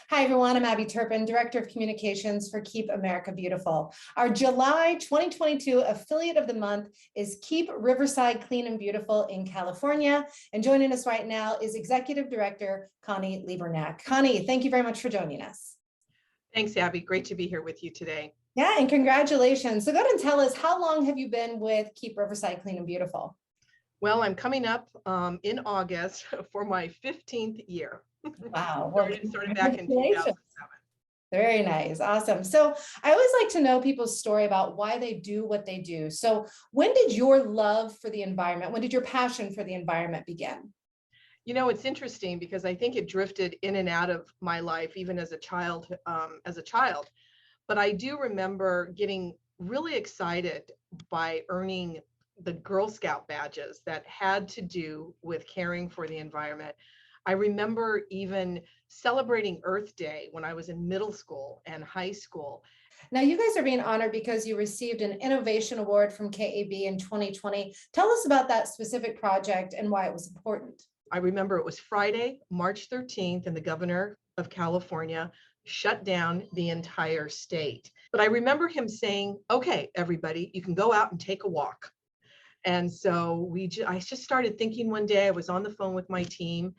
Hi, everyone. I'm Abby Turpin, Director of Communications for Keep America Beautiful. Our July 2022 affiliate of the month is Keep Riverside Clean and Beautiful in California. And joining us right now is Executive Director Connie Librenjak. Connie, thank you very much for joining us. Thanks, Abby. Great to be here with you today. Yeah, and congratulations. So go ahead and tell us, how long have you been with Keep Riverside Clean and Beautiful? Well, I'm coming up in August for my 15th year. Wow. started back in 2007. Very nice. Awesome. So I always like to know people's story about why they do what they do. So when did your love for the environment, when did your passion for the environment begin? You know, it's interesting because I think it drifted in and out of my life, even as a child. But I do remember getting really excited by earning the Girl Scout badges that had to do with caring for the environment. I remember even celebrating Earth Day when I was in middle school and high school. Now, you guys are being honored because you received an innovation award from KAB in 2020. Tell us about that specific project and why it was important. I remember it was Friday, March 13th, and the governor of California shut down the entire state. But I remember him saying, okay, everybody, you can go out and take a walk. And so I just started thinking one day. I was on the phone with my team,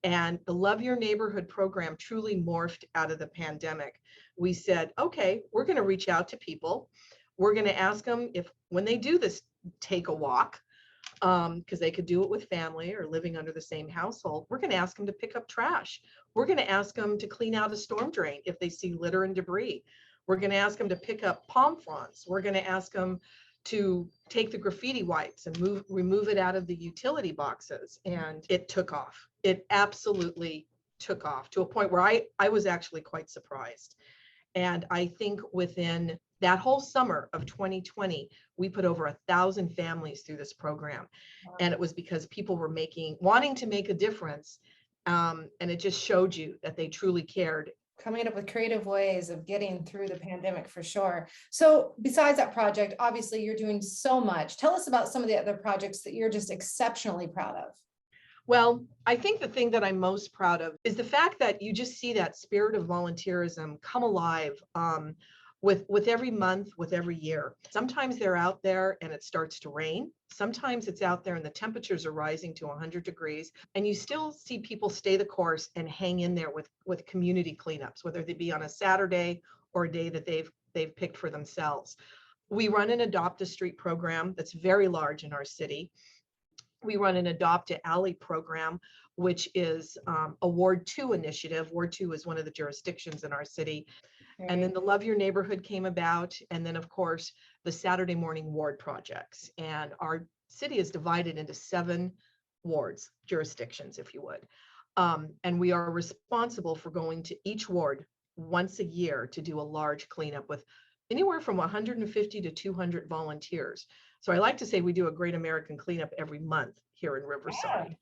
and the Love Your Neighborhood program truly morphed out of the pandemic. We said, okay, we're going to reach out to people. We're going to ask them if, when they do this take a walk, because they could do it with family or living under the same household, we're going to ask them to pick up trash. We're going to ask them to clean out a storm drain if they see litter and debris. We're going to ask them to pick up palm fronds. We're going to ask them to take the graffiti wipes and remove it out of the utility boxes. And it took off. It absolutely took off to a point where I was actually quite surprised. And I think within that whole summer of 2020, we put over 1,000 families through this program. Wow. And it was because people were wanting to make a difference. And it just showed you that they truly cared. Coming up with creative ways of getting through the pandemic, for sure. So besides that project, obviously you're doing so much. Tell us about some of the other projects that you're just exceptionally proud of. Well, I think the thing that I'm most proud of is the fact that you just see that spirit of volunteerism come alive with every month, with every year. Sometimes they're out there and it starts to rain. Sometimes it's out there and the temperatures are rising to 100 degrees, and you still see people stay the course and hang in there with community cleanups, whether they be on a Saturday or a day that they've picked for themselves. We run an Adopt a Street program that's very large in our city. We run an Adopt a Alley program, which is a Ward 2 initiative. Ward 2 is one of the jurisdictions in our city. Right. And then the Love Your Neighborhood came about. And then, of course, the Saturday morning ward projects. And our city is divided into 7 wards, jurisdictions, if you would. And we are responsible for going to each ward once a year to do a large cleanup with anywhere from 150 to 200 volunteers. So I like to say we do a Great American Cleanup every month here in Riverside. Yeah.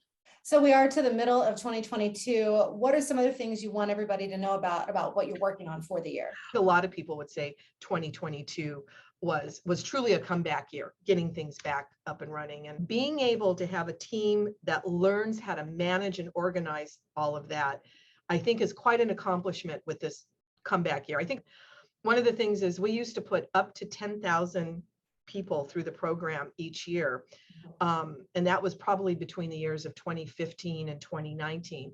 So we are to the middle of 2022. What are some other things you want everybody to know about what you're working on for the year? A lot of people would say 2022 was truly a comeback year, getting things back up and running, and being able to have a team that learns how to manage and organize all of that, I think is quite an accomplishment with this comeback year. I think one of the things is we used to put up to 10,000 people through the program each year. And that was probably between the years of 2015 and 2019.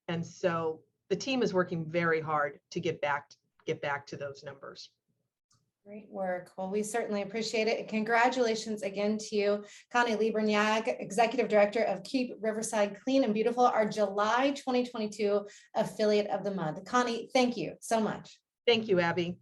And so the team is working very hard to get back to those numbers. Great work. Well, we certainly appreciate it. And congratulations again to you, Connie Librenjak, Executive Director of Keep Riverside Clean and Beautiful, our July 2022 affiliate of the month. Connie, thank you so much. Thank you, Abby.